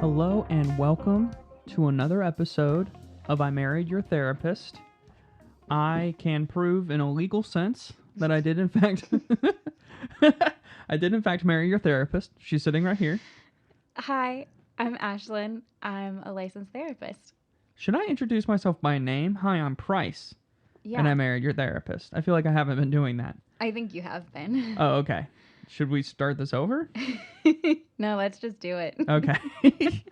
Hello and welcome to another episode of I Married Your Therapist. I can prove in a legal sense that I did in fact marry your therapist. She's sitting right here. Hi, I'm Ashlyn. I'm a licensed therapist. Should I introduce myself by name? Hi, I'm Price. Yeah. And I married your therapist. I feel like I haven't been doing that. I think you have been. Oh, okay. Should we start this over? No, let's just do it. Okay.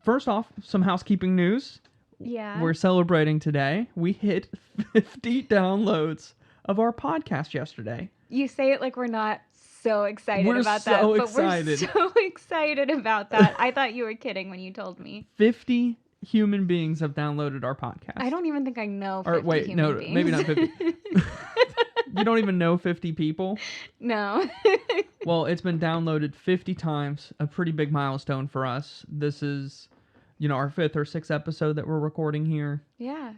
First off, some housekeeping news. Yeah. We're celebrating today. We hit 50 downloads of our podcast yesterday. You say it like we're not so excited about that. We're so excited about that. I thought you were kidding when you told me. 50 human beings have downloaded our podcast. I don't even think I know 50 human beings. Maybe not 50. You don't even know 50 people? No. Well, it's been downloaded 50 times, a pretty big milestone for us. This is, our 5th or 6th episode that we're recording here. Yeah.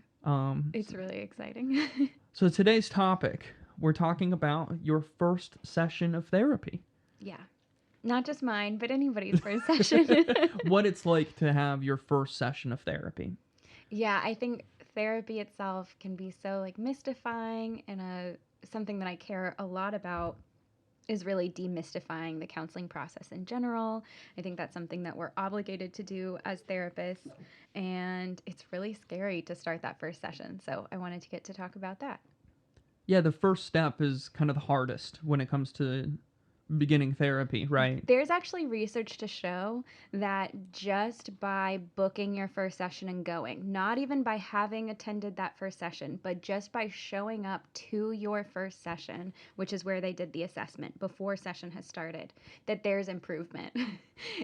It's really exciting. So today's topic, we're talking about your first session of therapy. Yeah. Not just mine, but anybody's first session. What it's like to have your first session of therapy. Yeah, I think therapy itself can be so mystifying, and something that I care a lot about is really demystifying the counseling process in general. I think that's something that we're obligated to do as therapists, and it's really scary to start that first session. So I wanted to get to talk about that. Yeah, the first step is kind of the hardest when it comes to beginning therapy, right? There's actually research to show that just by booking your first session and going, not even by having attended that first session, but just by showing up to your first session, which is where they did the assessment before session has started, that there's improvement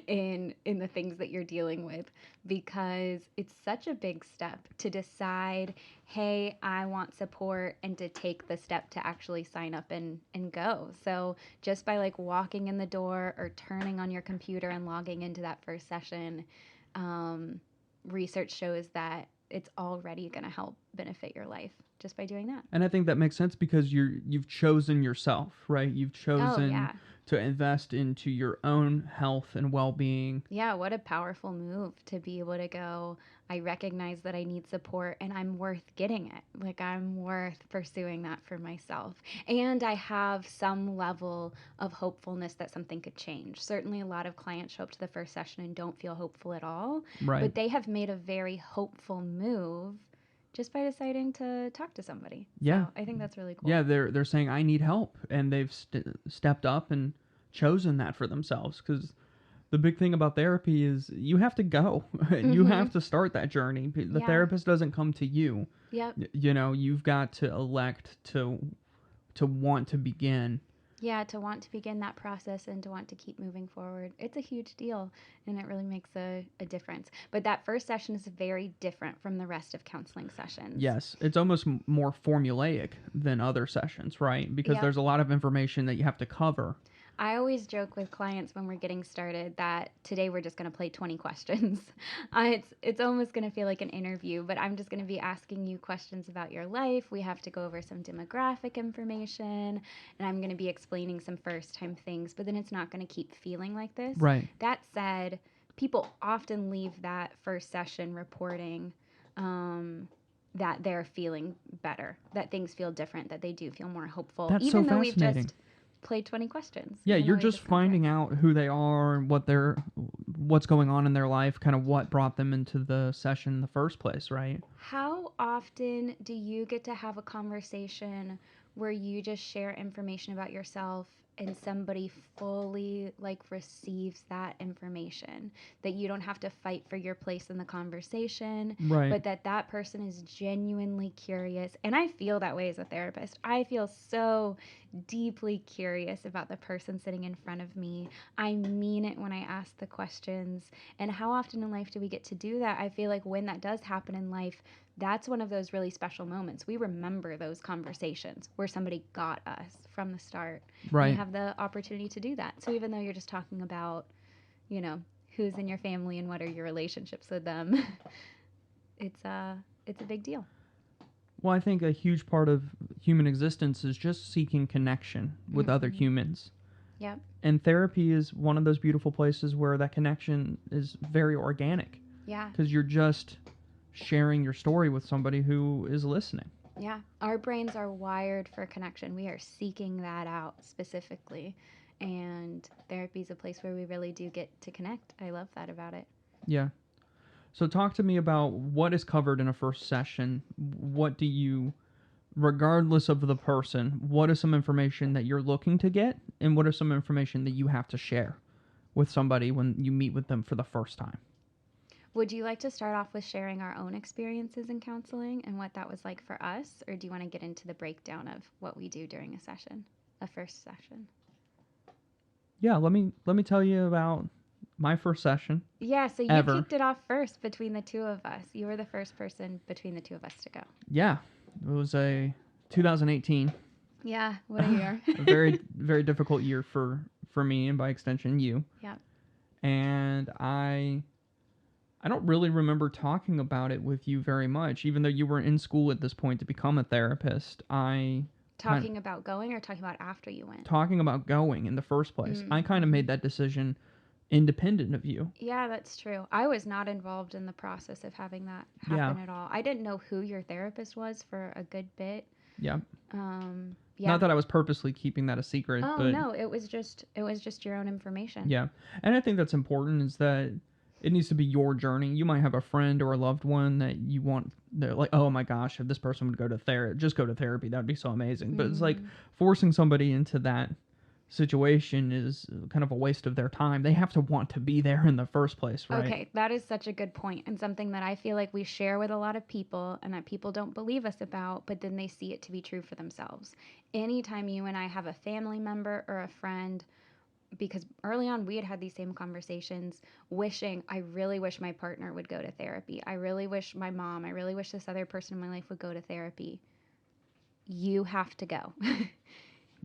in the things that you're dealing with, because it's such a big step to decide, hey, I want support, and to take the step to actually sign up and go. So just by walking in the door or turning on your computer and logging into that first session, research shows that it's already going to help benefit your life just by doing that. And I think that makes sense because you've chosen yourself, right? You've chosen to invest into your own health and well-being. Yeah, what a powerful move to be able to go, I recognize that I need support and I'm worth getting it. I'm worth pursuing that for myself. And I have some level of hopefulness that something could change. Certainly a lot of clients show up to the first session and don't feel hopeful at all. Right. But they have made a very hopeful move just by deciding to talk to somebody. Yeah. So I think that's really cool. Yeah, they're saying, I need help. And they've stepped up and chosen that for themselves. Because the big thing about therapy is you have to go. You have to start that journey. The therapist doesn't come to you. Yep. You've got to elect to want to begin. Yeah, to want to begin that process and to want to keep moving forward. It's a huge deal, and it really makes a difference. But that first session is very different from the rest of counseling sessions. Yes, it's almost more formulaic than other sessions, right? Because there's a lot of information that you have to cover. I always joke with clients when we're getting started that today we're just going to play 20 questions. It's almost going to feel like an interview, but I'm just going to be asking you questions about your life. We have to go over some demographic information, and I'm going to be explaining some first-time things, but then it's not going to keep feeling like this. Right. That said, people often leave that first session reporting that they're feeling better, that things feel different, that they do feel more hopeful. That's even so though fascinating. we've just played 20 questions. Yeah, you're just finding out who they are, what's going on in their life, kind of what brought them into the session in the first place, right? How often do you get to have a conversation where you just share information about yourself and somebody fully receives that information, that you don't have to fight for your place in the conversation, right? But that person is genuinely curious? And I feel that way as a therapist. I feel so deeply curious about the person sitting in front of me. I mean it when I ask the questions. And how often in life do we get to do that? I feel like when that does happen in life, that's one of those really special moments. We remember those conversations where somebody got us from the start. Right. And you have the opportunity to do that. So even though you're just talking about, who's in your family and what are your relationships with them, it's a big deal. Well, I think a huge part of human existence is just seeking connection with other humans. Yep. And therapy is one of those beautiful places where that connection is very organic, Yeah. because you're just sharing your story with somebody who is listening. Yeah. Our brains are wired for connection. We are seeking that out specifically. And therapy is a place where we really do get to connect. I love that about it. Yeah. So talk to me about what is covered in a first session. What do you, regardless of the person, what is some information that you're looking to get, and what are some information that you have to share with somebody when you meet with them for the first time? Would you like to start off with sharing our own experiences in counseling and what that was like for us? Or do you want to get into the breakdown of what we do during a session, a first session? Yeah, let me tell you about my first session Yeah, so you ever. kicked it off first between the two of us. You were the first person between the two of us to go. Yeah, it was a 2018. Yeah, what a year. A very very difficult year for me, and by extension you. Yeah. And I don't really remember talking about it with you very much, even though you were in school at this point to become a therapist. Talking about going or talking about after you went? Talking about going in the first place. I kind of made that decision independent of you. Yeah, that's true. I was not involved in the process of having that happen at all. I didn't know who your therapist was for a good bit. Yeah. Yeah. Not that I was purposely keeping that a secret, Oh, but no, it was just your own information. yeah. And I think that's important, is that it needs to be your journey. You might have a friend or a loved one that you want, they're like, oh my gosh, if this person would go to therapy, just go to therapy, that would be so amazing. But it's like forcing somebody into that situation is kind of a waste of their time. They have to want to be there in the first place, right? Okay, that is such a good point, and something that I feel like we share with a lot of people and that people don't believe us about, but then they see it to be true for themselves. Anytime you and I have a family member or a friend, because early on we had these same conversations, I really wish my partner would go to therapy. I really wish my mom, I really wish this other person in my life would go to therapy. You have to go.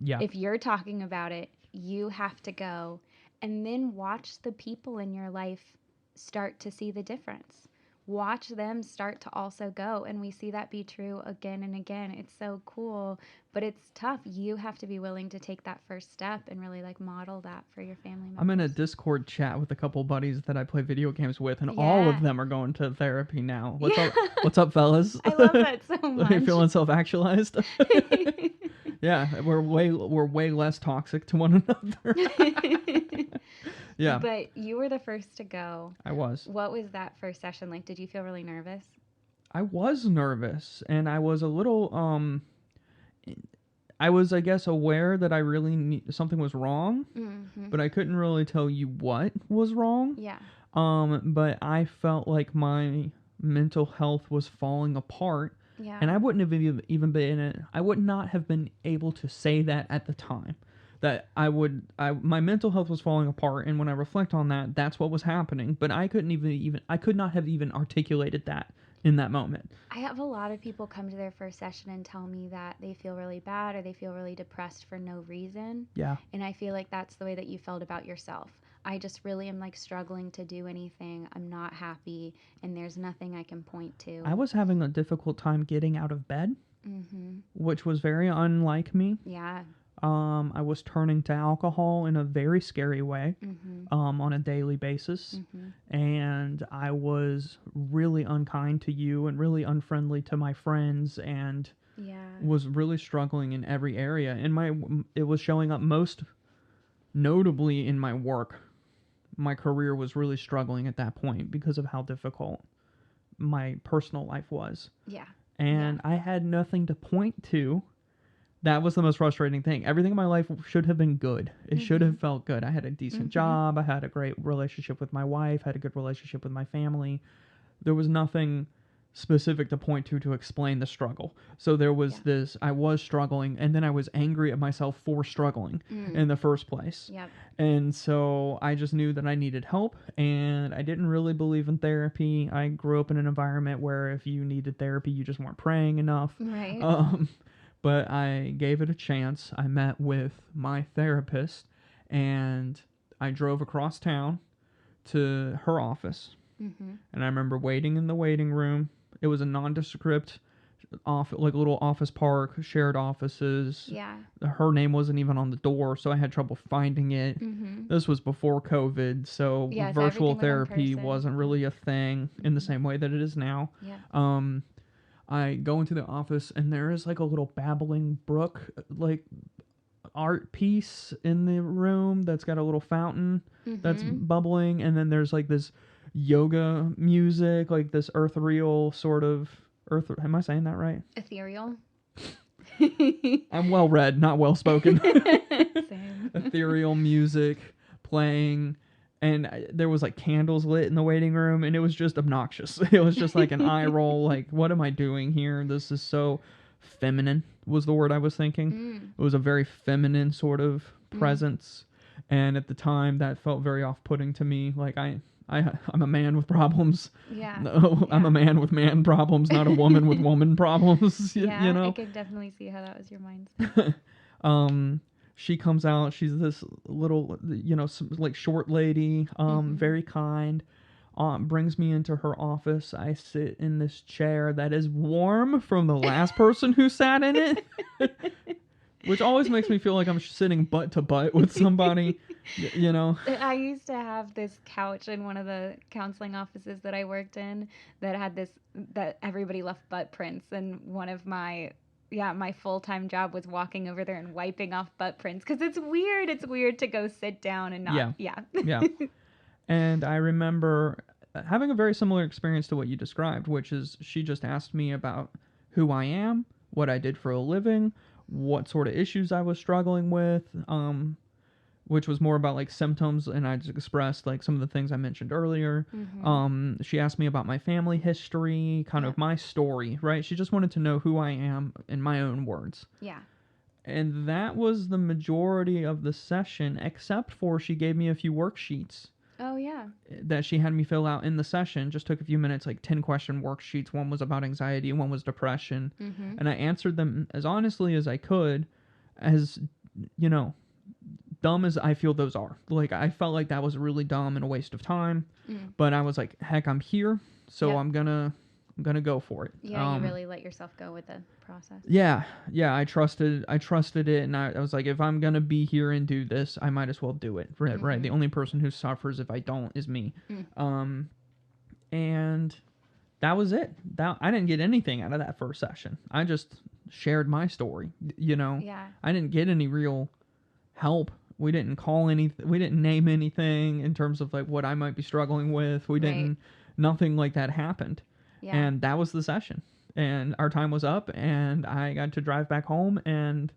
Yeah. If you're talking about it, you have to go, and then watch the people in your life start to see the difference. Watch them start to also go, and we see that be true again and again. It's so cool, but it's tough. You have to be willing to take that first step and really like model that for your family members. I'm in a Discord chat with a couple buddies that I play video games with, and all of them are going to therapy now. What's up, fellas? I love that so much. Are you feeling self-actualized? Yeah, we're way less toxic to one another. Yeah. But you were the first to go. I was. What was that first session like? Did you feel really nervous? I was nervous, and I was a little I was, I guess, aware that I really something was wrong, but I couldn't really tell you what was wrong. Yeah. But I felt like my mental health was falling apart. Yeah. And I wouldn't have even been in it. I would not have been able to say that at the time. That my mental health was falling apart, and when I reflect on that, that's what was happening. But I could not have even articulated that in that moment. I have a lot of people come to their first session and tell me that they feel really bad or they feel really depressed for no reason. Yeah. And I feel like that's the way that you felt about yourself. I just really am like struggling to do anything. I'm not happy, and there's nothing I can point to. I was having a difficult time getting out of bed, which was very unlike me. Yeah. I was turning to alcohol in a very scary way, on a daily basis. And I was really unkind to you and really unfriendly to my friends, and was really struggling in every area. And it was showing up most notably in my work. My career was really struggling at that point because of how difficult my personal life was. Yeah. And I had nothing to point to. That was the most frustrating thing. Everything in my life should have been good. It should have felt good. I had a decent job. I had a great relationship with my wife. I had a good relationship with my family. There was nothing specific to point to explain the struggle. So there was this, I was struggling, and then I was angry at myself for struggling in the first place. Yep. And so I just knew that I needed help, and I didn't really believe in therapy. I grew up in an environment where if you needed therapy, you just weren't praying enough. Right. But I gave it a chance. I met with my therapist, and I drove across town to her office. And I remember waiting in the waiting room. It was a nondescript off like a little office park, shared offices. Yeah. Her name wasn't even on the door, so I had trouble finding it. Mm-hmm. This was before COVID, so Yeah, so virtual everything was in therapy person. wasn't really a thing in the Mm-hmm. same way that it is now. Yeah. I go into the office and there is like a little babbling brook, like art piece in the room that's got a little fountain that's Mm-hmm. bubbling, and then there's like this yoga music, like this earthreal sort of earth. Am I saying that right? Ethereal. I'm well read, not well spoken. Same. Ethereal music playing, and there was like candles lit in the waiting room, and it was just obnoxious. It was just like an eye roll, like, what am I doing here? This is so feminine, was the word I was thinking. Mm. It was a very feminine sort of presence, and at the time that felt very off-putting to me. Like I'm a man with problems. Yeah. No, I'm a man with man problems, not a woman with woman problems. Yeah, you know. I could definitely see how that was your mindset. She comes out. She's this little, like short lady, very kind. Brings me into her office. I sit in this chair that is warm from the last person who sat in it, which always makes me feel like I'm sitting butt to butt with somebody, you know. I used to have this couch in one of the counseling offices that I worked in that had that everybody left butt prints, and one of my full-time job was walking over there and wiping off butt prints, because it's weird to go sit down and not yeah. And I remember having a very similar experience to what you described, which is she just asked me about who I am, what I did for a living, what sort of issues I was struggling with, which was more about like symptoms, and I just expressed like some of the things I mentioned earlier. Mm-hmm. She asked me about my family history, kind of my story, right? She just wanted to know who I am in my own words. Yeah. And that was the majority of the session, except for she gave me a few worksheets. Oh, yeah. That she had me fill out in the session. Just took a few minutes, like 10 question worksheets. One was about anxiety, one was depression. Mm-hmm. And I answered them as honestly as I could, as, dumb as I feel those are. Like, I felt like that was really dumb and a waste of time. But I was like, heck, I'm here, so I'm gonna go for it. Yeah, you really let yourself go with the process. Yeah, I trusted it, and I was like, if I'm gonna be here and do this, I might as well do it. Right. The only person who suffers if I don't is me. And that was it. I didn't get anything out of that first session. I just shared my story. Yeah. I didn't get any real help. We didn't we didn't name anything in terms of like what I might be struggling with. We didn't. Nothing like that happened. Yeah. And that was the session. And our time was up, and I got to drive back home, and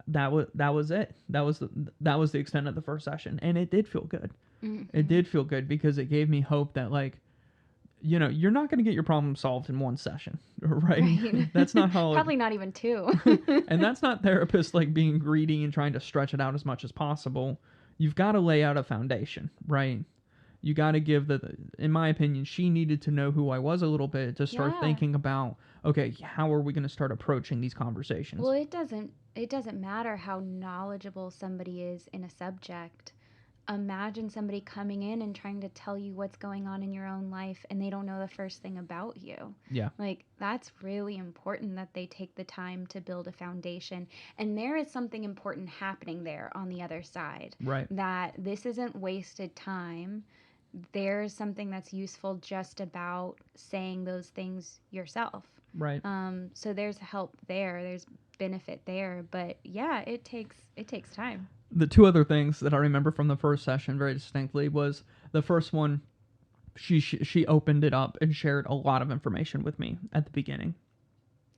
that was it. That was the extent of the first session, and it did feel good. Mm-hmm. It did feel good because it gave me hope that, like, you're not going to get your problem solved in one session, right? That's not how. Probably not even two. And that's not therapists like being greedy and trying to stretch it out as much as possible. You've got to lay out a foundation, right? You got to give in my opinion, she needed to know who I was a little bit to start thinking about, okay, how are we going to start approaching these conversations? Well, it doesn't matter how knowledgeable somebody is in a subject. Imagine somebody coming in and trying to tell you what's going on in your own life, and they don't know the first thing about you. Yeah. Like, that's really important that they take the time to build a foundation. And there is something important happening there on the other side. Right. That this isn't wasted time. There's something that's useful just about saying those things yourself. Right. So there's help there. There's benefit there. But yeah, it takes time. The two other things that I remember from the first session very distinctly was the first one, she opened it up and shared a lot of information with me at the beginning.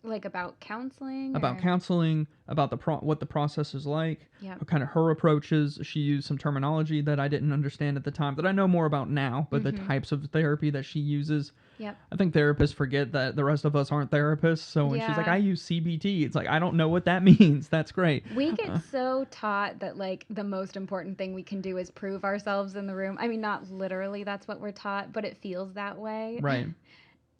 Like about counseling? About counseling, about what the process is like, kind of her approaches. She used some terminology that I didn't understand at the time that I know more about now, but the types of therapy that she uses. Yep. I think therapists forget that the rest of us aren't therapists. So when she's like, I use CBT, it's like, I don't know what that means. That's great. We get so taught that, like, the most important thing we can do is prove ourselves in the room. I mean, not literally that's what we're taught, but it feels that way. Right.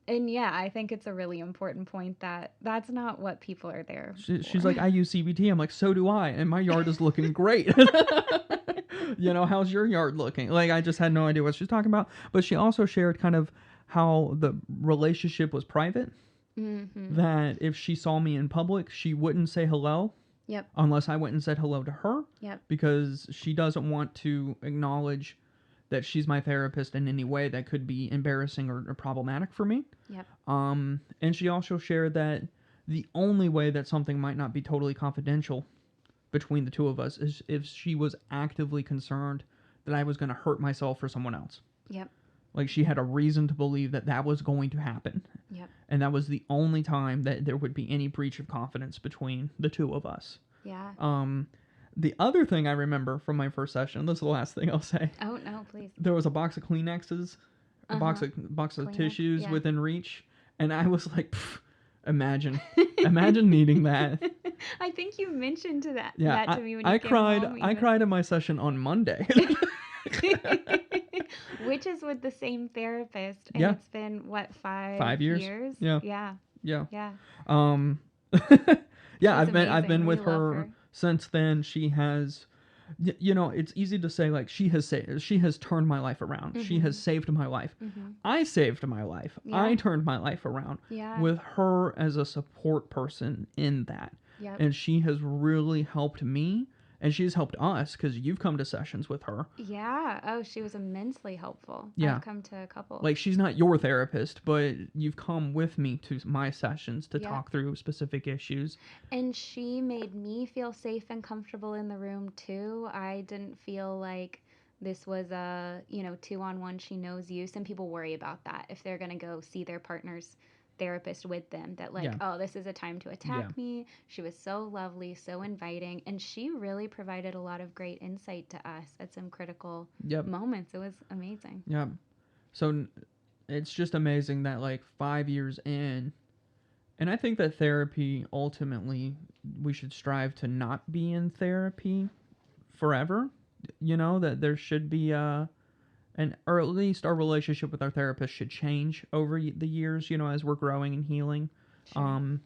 And yeah, I think it's a really important point that that's not what people are there for. She's like, I use CBT. I'm like, so do I. And my yard is looking great. How's your yard looking? Like, I just had no idea what she's talking about. But she also shared kind of how the relationship was private Mm-hmm. that if she saw me in public, she wouldn't say hello Yep. unless I went and said hello to her, Yep. because she doesn't want to acknowledge that she's my therapist in any way that could be embarrassing or problematic for me. Yep. And she also shared that the only way that something might not be totally confidential between the two of us is if she was actively concerned that I was going to hurt myself or someone else. Yep. Like, she had a reason to believe that that was going to happen. Yep. And that was the only time that there would be any breach of confidence between the two of us. Yeah. The other thing I remember from my first session, this is the last thing I'll say. Oh, no, please. There was a box of Kleenexes, a box of Kleenex, tissues yeah. within reach, and I was like, imagine needing that. I think you mentioned that Yeah, to me when I you came cried. home. I cried in my session on Monday. Which is with the same therapist, and Yeah. it's been what, 5 years? Yeah. Yeah. Yeah. Yeah. Yeah, She's I've amazing. been We with love her since then. She has, it's easy to say, like, she has turned my life around. She has saved my life. Mm-hmm. I saved my life. Yeah. I turned my life around Yeah. with her as a support person in that. Yep. And she has really helped me, and she's helped us because you've come to sessions with her. Yeah. Oh, she was immensely helpful. Yeah. I've come to a couple. Like, she's not your therapist, but you've come with me to my sessions to Yeah. talk through specific issues. And she made me feel safe and comfortable in the room too. I didn't feel like this was a, 2-on-1, she knows you. Some people worry about that if they're going to go see their partner's therapist with them, that like, Yeah. oh, this is a time to attack Yeah. me. She was so lovely, so inviting, and she really provided a lot of great insight to us at some critical Yep. moments. It was amazing. Yeah. So it's just amazing that, like, 5 years in, and I think that therapy, ultimately, we should strive to not be in therapy forever. That there should be or at least our relationship with our therapist should change over the years, as we're growing and healing. Sure.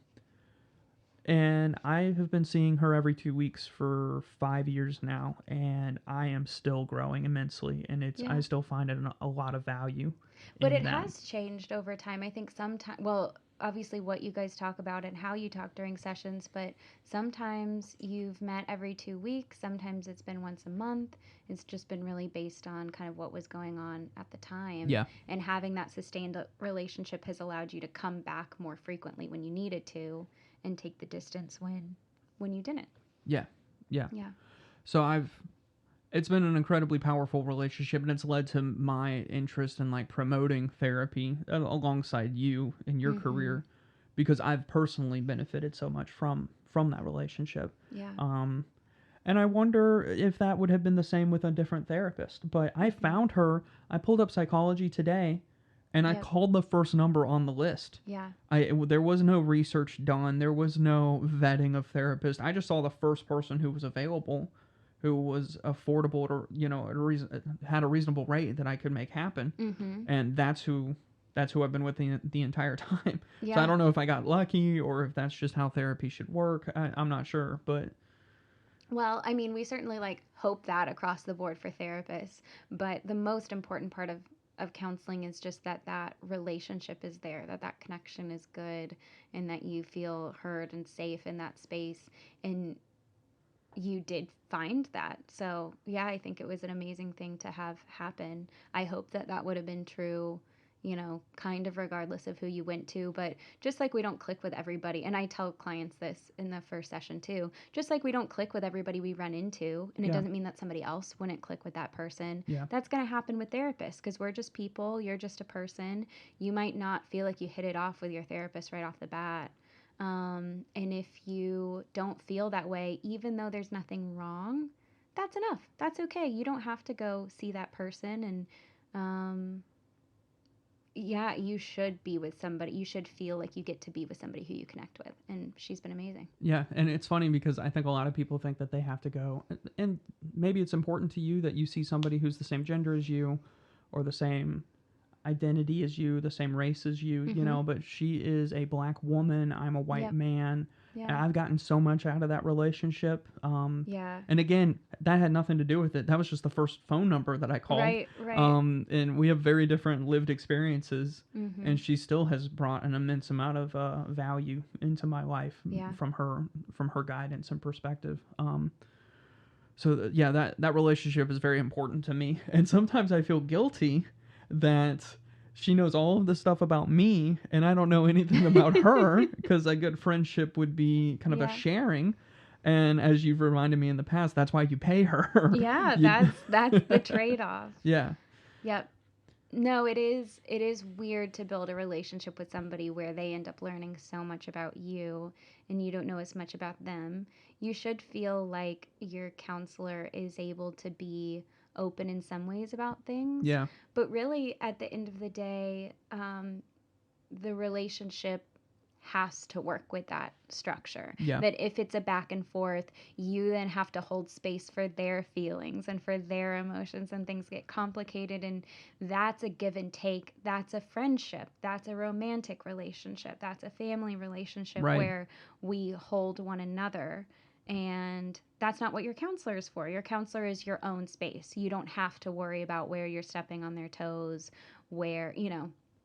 And I have been seeing her every 2 weeks for 5 years now, and I am still growing immensely, and I still find it a lot of value. But in it that. has changed over time. I think sometimes, well, obviously what you guys talk about and how you talk during sessions, but sometimes you've met every 2 weeks, sometimes it's been once a month. It's just been really based on kind of what was going on at the time. Yeah. And having that sustained relationship has allowed you to come back more frequently when you needed to and take the distance when you didn't. Yeah. Yeah. So it's been an incredibly powerful relationship, and it's led to my interest in, like, promoting therapy alongside you in your career, because I've personally benefited so much from that relationship. Yeah. And I wonder if that would have been the same with a different therapist. But I found her. I pulled up Psychology Today, and I Yep. called the first number on the list. Yeah. There was no research done. There was no vetting of therapists. I just saw the first person who was available, who was affordable, or had a reasonable rate that I could make happen. Mm-hmm. And that's who I've been with the entire time. Yeah. So I don't know if I got lucky or if that's just how therapy should work. I'm not sure, but Well, I mean, we certainly hope that across the board for therapists, but the most important part of counseling is just that relationship is there, that connection is good, and that you feel heard and safe in that space. And you did find that. So, yeah, I think it was an amazing thing to have happen. I hope that would have been true, kind of regardless of who you went to. But just like we don't click with everybody, and I tell clients this in the first session too, just like we don't click with everybody we run into, and it doesn't mean that somebody else wouldn't click with that person. Yeah. That's going to happen with therapists, because we're just people. You're just a person. You might not feel like you hit it off with your therapist right off the bat. And if you don't feel that way, even though there's nothing wrong, that's enough. That's okay. You don't have to go see that person. And yeah, you should be with somebody. You should feel like you get to be with somebody who you connect with. And she's been amazing. Yeah, and it's funny because I think a lot of people think that they have to go, and maybe it's important to you that you see somebody who's the same gender as you, or the same identity as you, the same race as you, but she is a black woman, I'm a white man, And Yeah. I've gotten so much out of that relationship. Yeah. And again, that had nothing to do with it. That was just the first phone number that I called. Right, right. And we have very different lived experiences. Mhm. And she still has brought an immense amount of value into my life Yeah. from her guidance and perspective. So yeah, that relationship is very important to me. And sometimes I feel guilty that she knows all of the stuff about me and I don't know anything about her, because a good friendship would be kind of a Yeah. sharing. And as you've reminded me in the past, that's why you pay her. Yeah, You- that's the trade-off. yeah. Yep. No, it is weird to build a relationship with somebody where they end up learning so much about you and you don't know as much about them. You should feel like your counselor is able to be open in some ways about things, Yeah. but really at the end of the day, the relationship has to work with that structure. Yeah. That if it's a back and forth, you then have to hold space for their feelings and for their emotions, and things get complicated. And that's a give and take. That's a friendship. That's a romantic relationship. That's a family relationship Right. where we hold one another. And that's not what your counselor is for. Your counselor is your own space. You don't have to worry about where you're stepping on their toes, where,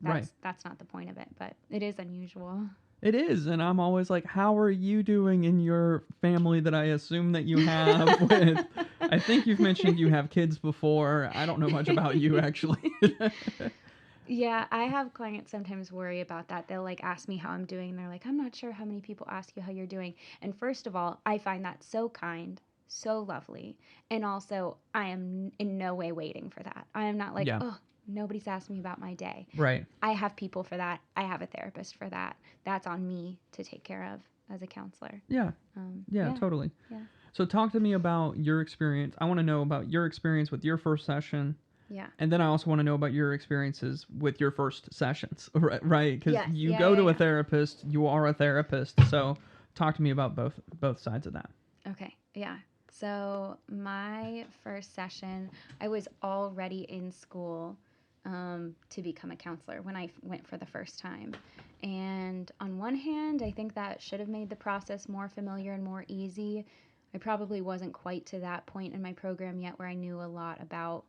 Right. that's not the point of it, but it is unusual. It is, and I'm always like, how are you doing in your family that I assume that you have with I think you've mentioned you have kids before. I don't know much about you actually. Yeah, I have clients sometimes worry about that. They'll like ask me how I'm doing. And they're like, I'm not sure how many people ask you how you're doing. And first of all, I find that so kind, so lovely. And also, I am in no way waiting for that. I am not like, Yeah. oh, nobody's asked me about my day. Right. I have people for that. I have a therapist for that. That's on me to take care of as a counselor. Yeah. Yeah, Yeah, totally. yeah, So talk to me about your experience. I want to know about your experience with your first session, yeah. and then I also want to know about your experiences with your first sessions, right? Because Yes, you yeah, go yeah, to a yeah. therapist, you are a therapist. So talk to me about both sides of that. Okay, yeah. So my first session, I was already in school to become a counselor when I went for the first time. And on one hand, I think that should have made the process more familiar and more easy. I probably wasn't quite to that point in my program yet where I knew a lot about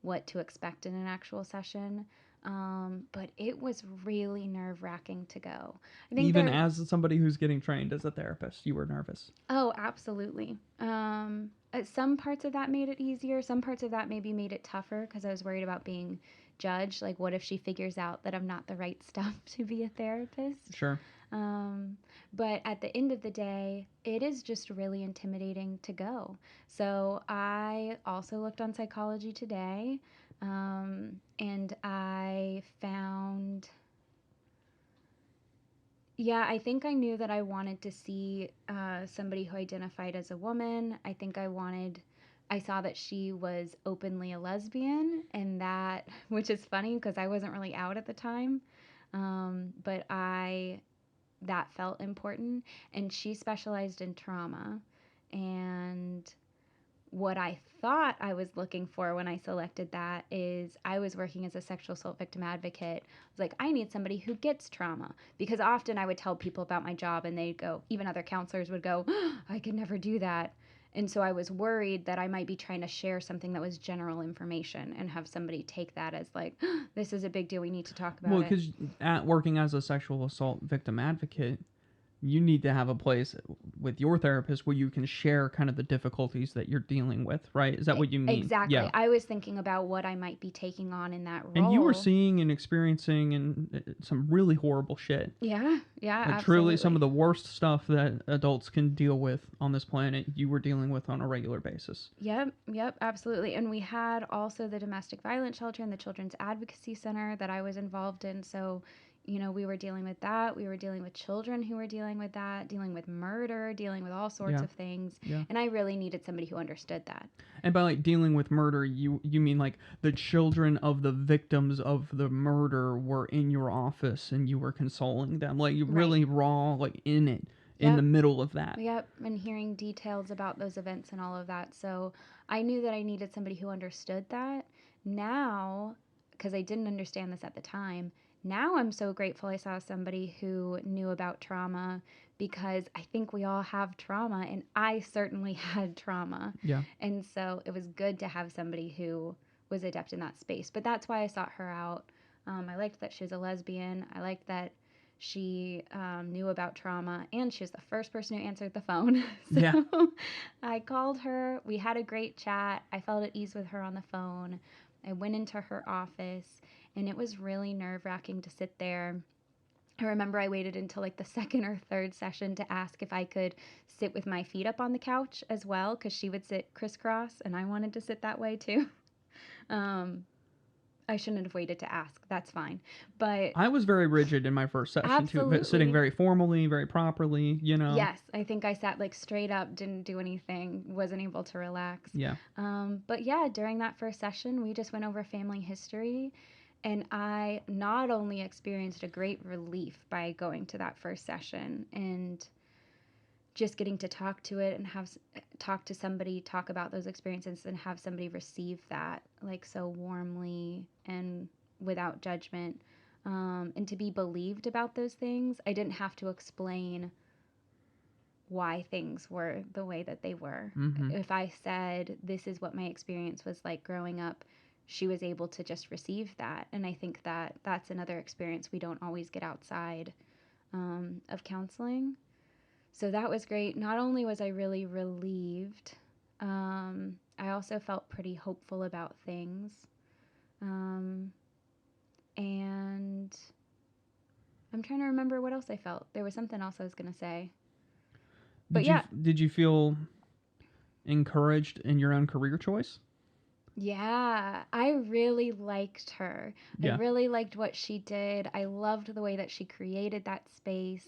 what to expect in an actual session. But it was really nerve wracking to go. I think Even there, as somebody who's getting trained as a therapist, you were nervous. Oh, absolutely. Some parts of that made it easier. Some parts of that maybe made it tougher because I was worried about being judged. Like, what if she figures out that I'm not the right stuff to be a therapist? Sure. Um, but at the end of the day, it is just really intimidating to go. So I also looked on Psychology Today, and I found, yeah, I think I knew that I wanted to see somebody who identified as a woman. I saw that she was openly a lesbian, and that, which is funny because I wasn't really out at the time, but that felt important. And she specialized in trauma. And what I thought I was looking for when I selected that is I was working as a sexual assault victim advocate. I was like, I need somebody who gets trauma, because often I would tell people about my job and they'd go, even other counselors would go, oh, I could never do that. And so I was worried that I might be trying to share something that was general information and have somebody take that as like, oh, this is a big deal. We need to talk about Well, it. because at working as a sexual assault victim advocate, you need to have a place with your therapist where you can share kind of the difficulties that you're dealing with, right? Is that what you mean? Exactly. Yeah. I was thinking about what I might be taking on in that And you were role. seeing and experiencing some really horrible shit. Yeah, yeah, Like absolutely. truly some of the worst stuff that adults can deal with on this planet, you were dealing with on a regular basis. Yep, absolutely. And we had also the domestic violence shelter and the children's advocacy center that I was involved in. So, we were dealing with that. We were dealing with children who were dealing with that, dealing with murder, dealing with all sorts Yeah. of things. Yeah. And I really needed somebody who understood that. And by like dealing with murder, you mean like the children of the victims of the murder were in your office and you were consoling them, like you really raw, like in it, in the middle of that. Yep, and hearing details about those events and all of that. So I knew that I needed somebody who understood that. Now, because I didn't understand this at the time, now I'm so grateful I saw somebody who knew about trauma, because I think we all have trauma, and I certainly had trauma. Yeah. And so it was good to have somebody who was adept in that space. But that's why I sought her out. I liked that she was a lesbian. I liked that she knew about trauma, and she was the first person who answered the phone. So Yeah. I called her. We had a great chat. I felt at ease with her on the phone. I went into her office, and it was really nerve-wracking to sit there. I remember I waited until like the second or third session to ask if I could sit with my feet up on the couch as well, because she would sit crisscross, and I wanted to sit that way too. Um, I shouldn't have waited to ask. That's fine. But I was very rigid in my first session too, but sitting absolutely. very formally, very properly, you know. Yes, I think I sat like straight up, didn't do anything, wasn't able to relax. Yeah. But yeah, during that first session, we just went over family history. And I not only experienced a great relief by going to that first session and just getting to talk to it and talk to somebody, talk about those experiences, and have somebody receive that like so warmly and without judgment, and to be believed about those things. I didn't have to explain why things were the way that they were. Mm-hmm. If I said, this is what my experience was like growing up, she was able to just receive that. And I think that that's another experience we don't always get outside of counseling. So that was great. Not only was I really relieved, I also felt pretty hopeful about things. And I'm trying to remember what else I felt. There was something else I was going to say. But Did you feel encouraged in your own career choice? Yeah, I really liked her. Yeah. I really liked what she did. I loved the way that she created that space.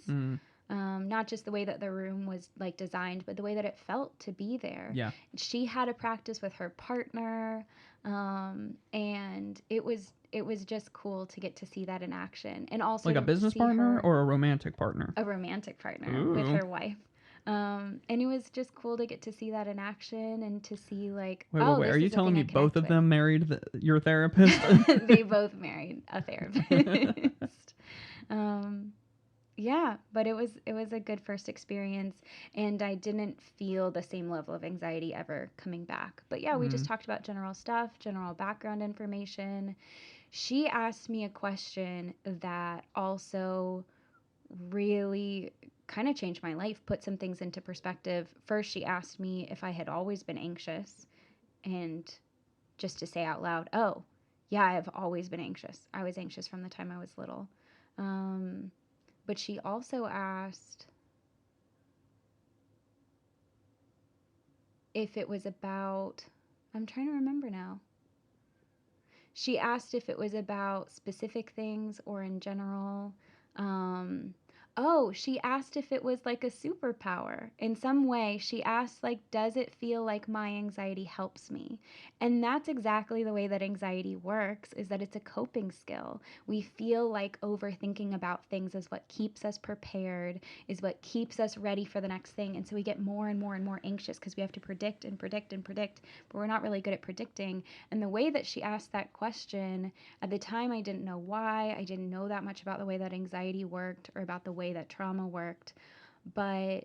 Not just the way that the room was like designed, but the way that it felt to be there. Yeah. She had a practice with her partner, and it was just cool to get to see that in action, and also like a business partner or a romantic partner. A romantic partner. Ooh. With her wife. And it was just cool to get to see that in action and to see like, wait, this are you is a telling thing me I both connect of with. them married your therapist? They both married a therapist. Yeah, but it was a good first experience, and I didn't feel the same level of anxiety ever coming back. But yeah, we just talked about general stuff, general background information. She asked me a question that also really kind of changed my life, put some things into perspective. First, she asked me if I had always been anxious, and just to say out loud, oh, yeah, I've always been anxious. I was anxious from the time I was little. But she also asked if it was about, I'm trying to remember now. She asked if it was about specific things or in general. She asked if it was like a superpower. In some way, she asked, like, does it feel like my anxiety helps me? And that's exactly the way that anxiety works, is that it's a coping skill. We feel like overthinking about things is what keeps us prepared, is what keeps us ready for the next thing. And so we get more and more and more anxious because we have to predict and predict and predict, but we're not really good at predicting. And the way that she asked that question, at the time, I didn't know why. I didn't know that much about the way that anxiety worked or about the way that trauma worked. But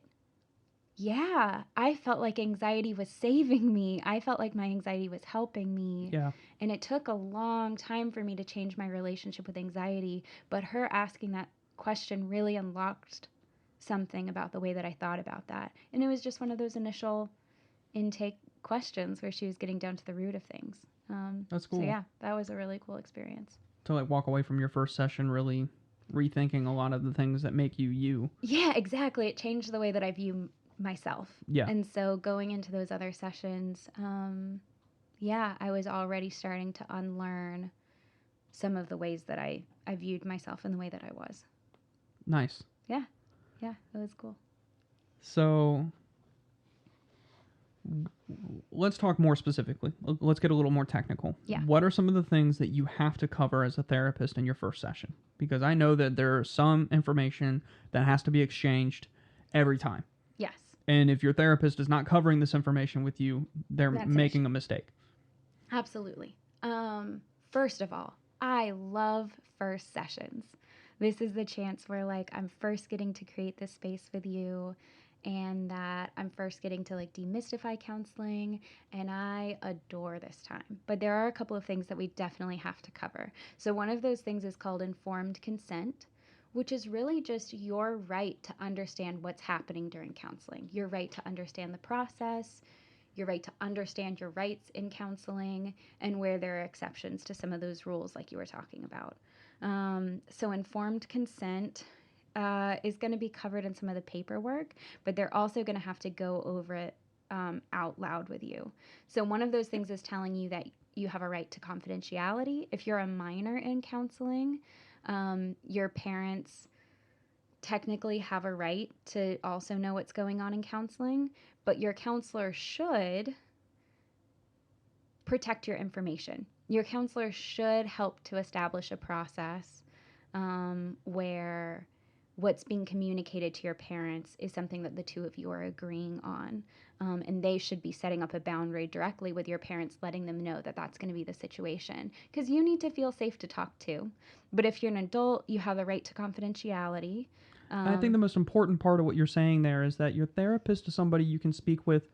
yeah, I felt like anxiety was saving me. I felt like my anxiety was helping me. Yeah. And it took a long time for me to change my relationship with anxiety. But her asking that question really unlocked something about the way that I thought about that. And it was just one of those initial intake questions where she was getting down to the root of things. That's cool. So yeah, that was a really cool experience. To like walk away from your first session really rethinking a lot of the things that make you you. Yeah, exactly. It changed the way that I view myself. Yeah. And so going into those other sessions, I was already starting to unlearn some of the ways that I viewed myself and the way that I was. Nice. Yeah, it was cool. So let's talk more specifically. Let's get a little more technical. Yeah. What are some of the things that you have to cover as a therapist in your first session? Because I know that there's some information that has to be exchanged every time. Yes. And if your therapist is not covering this information with you, they're making a mistake. Absolutely. First of all, I love first sessions. This is the chance where, like, I'm first getting to create this space with you, and that I'm first getting to, like, demystify counseling, and I adore this time. But there are a couple of things that we definitely have to cover. So one of those things is called informed consent, which is really just your right to understand what's happening during counseling, your right to understand the process, your right to understand your rights in counseling, and where there are exceptions to some of those rules, like you were talking about. So, informed consent is going to be covered in some of the paperwork, but they're also going to have to go over it out loud with you. So, one of those things is telling you that you have a right to confidentiality. If you're a minor in counseling, your parents technically have a right to also know what's going on in counseling, but your counselor should protect your information. Your counselor should help to establish a process where what's being communicated to your parents is something that the two of you are agreeing on. And they should be setting up a boundary directly with your parents, letting them know that that's going to be the situation. Because you need to feel safe to talk to. But if you're an adult, you have the right to confidentiality. I think the most important part of what you're saying there is that your therapist is somebody you can speak with,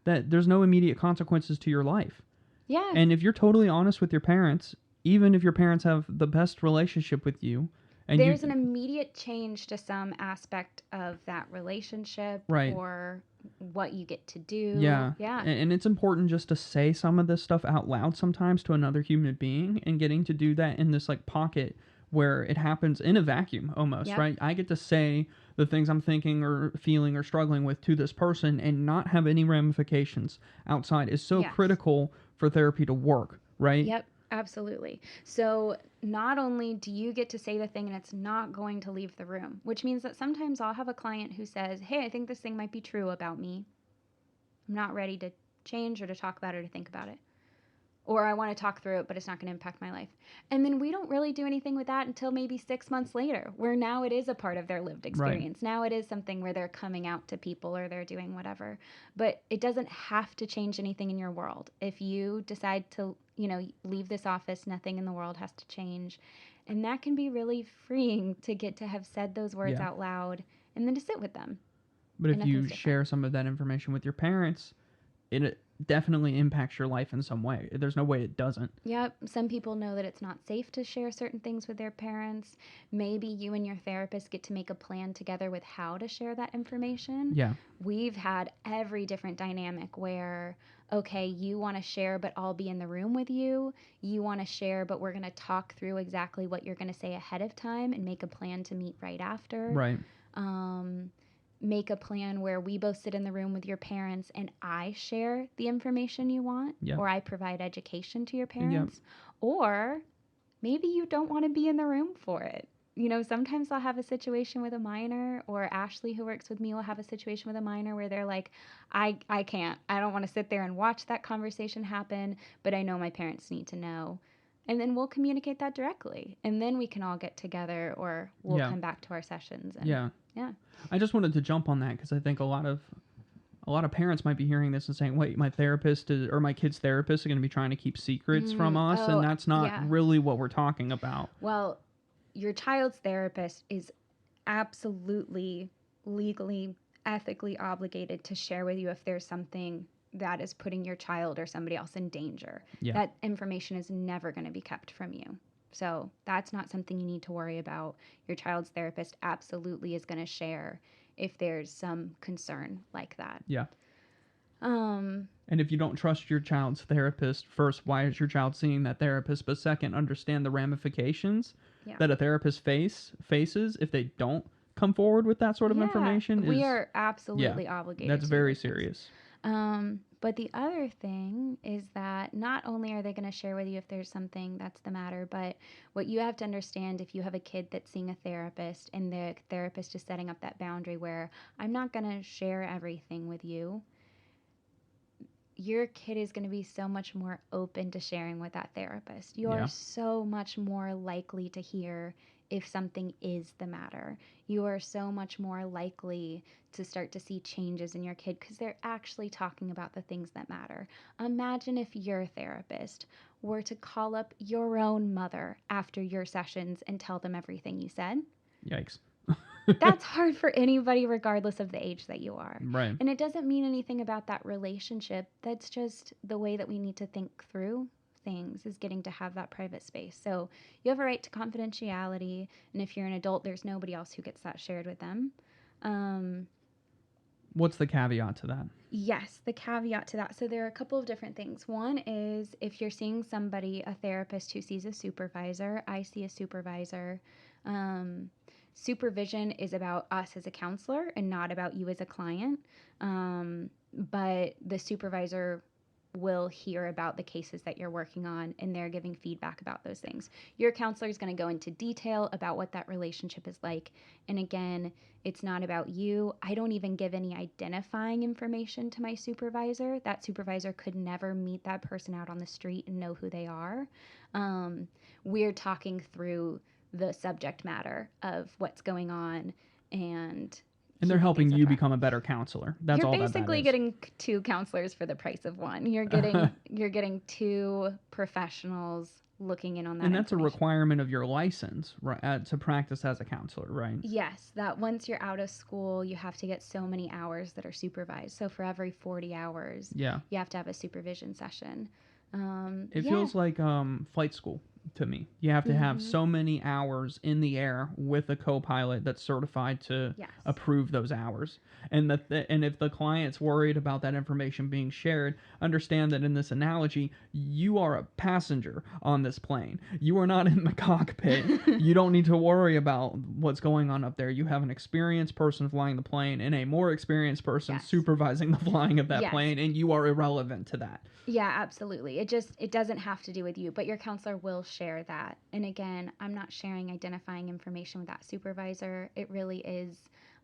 that there's no immediate consequences to your life. Yeah. And if you're totally honest with your parents, even if your parents have the best relationship with you, and there's an immediate change to some aspect of that relationship, right, or what you get to do. Yeah. Yeah. And it's important just to say some of this stuff out loud sometimes to another human being, and getting to do that in this, like, pocket where it happens in a vacuum almost, Yep. right? I get to say the things I'm thinking or feeling or struggling with to this person and not have any ramifications outside is so Yes. critical for therapy to work, right? Yep, absolutely. So not only do you get to say the thing and it's not going to leave the room, which means that sometimes I'll have a client who says, hey, I think this thing might be true about me. I'm not ready to change or to talk about it or to think about it. Or I want to talk through it, but it's not going to impact my life. And then we don't really do anything with that until maybe 6 months later, where now it is a part of their lived experience. Right. Now it is something where they're coming out to people or they're doing whatever. But it doesn't have to change anything in your world. If you decide to, leave this office, nothing in the world has to change. And that can be really freeing to get to have said those words out loud and then to sit with them. But if you share some of that information with your parents, it definitely impacts your life in some way. There's no way it doesn't. Yep. Some people know that it's not safe to share certain things with their parents. Maybe you and your therapist get to make a plan together with how to share that information. Yeah. We've had every different dynamic where, okay, you want to share, but I'll be in the room with you. You want to share, but we're going to talk through exactly what you're going to say ahead of time and make a plan to meet right after. Right. Make a plan where we both sit in the room with your parents and I share the information you want, or I provide education to your parents, or maybe you don't want to be in the room for it. Sometimes I'll have a situation with a minor, or Ashley, who works with me, will have a situation with a minor where they're like, I can't. I don't want to sit there and watch that conversation happen, but I know my parents need to know. And then we'll communicate that directly. And then we can all get together, or we'll come back to our sessions. And, yeah. I just wanted to jump on that because I think a lot of parents might be hearing this and saying, wait, my therapist or my kid's therapist are going to be trying to keep secrets from us. And that's not really what we're talking about. Well, your child's therapist is absolutely legally, ethically obligated to share with you if there's something that is putting your child or somebody else in danger. Yeah. That information is never going to be kept from you. So that's not something you need to worry about. Your child's therapist absolutely is going to share if there's some concern like that. Yeah. And if you don't trust your child's therapist, first, why is your child seeing that therapist? But second, understand the ramifications that a therapist faces if they don't come forward with that sort of information. We are absolutely obligated. That's very serious. But the other thing is that not only are they going to share with you if there's something that's the matter, but what you have to understand, if you have a kid that's seeing a therapist and the therapist is setting up that boundary where I'm not going to share everything with you, your kid is going to be so much more open to sharing with that therapist. You are so much more likely to hear if something is the matter. You are so much more likely to start to see changes in your kid because they're actually talking about the things that matter. Imagine if your therapist were to call up your own mother after your sessions and tell them everything you said, Yikes. that's hard for anybody, regardless of the age that you are. Right. And it doesn't mean anything about that relationship. That's just the way that we need to think through things, is getting to have that private space. So you have a right to confidentiality. And if you're an adult, there's nobody else who gets that shared with them. What's the caveat to that? Yes, the caveat to that. So there are a couple of different things. One is if you're seeing somebody, a therapist who sees a supervisor, I see a supervisor. Supervision is about us as a counselor and not about you as a client. But the supervisor will hear about the cases that you're working on, and they're giving feedback about those things. Your counselor is going to go into detail about what that relationship is like. And again, it's not about you. I don't even give any identifying information to my supervisor. That supervisor could never meet that person out on the street and know who they are. We're talking through the subject matter of what's going on, and they're helping you become a better counselor. That's you're all basically that is. Getting two counselors for the price of one. You're getting two professionals looking in on that. And that's a requirement of your license, right, to practice as a counselor, right? Yes, that once you're out of school, you have to get so many hours that are supervised. So for every 40 hours, you have to have a supervision session. It feels like flight school to me. You have to have so many hours in the air with a co-pilot that's certified to approve those hours. And and if the client's worried about that information being shared, understand that in this analogy, you are a passenger on this plane. You are not in the cockpit. You don't need to worry about what's going on up there. You have an experienced person flying the plane and a more experienced person supervising the flying of that plane, and you are irrelevant to that. Yeah, absolutely. It doesn't have to do with you, but your counselor will share that. And again, I'm not sharing identifying information with that supervisor. It really is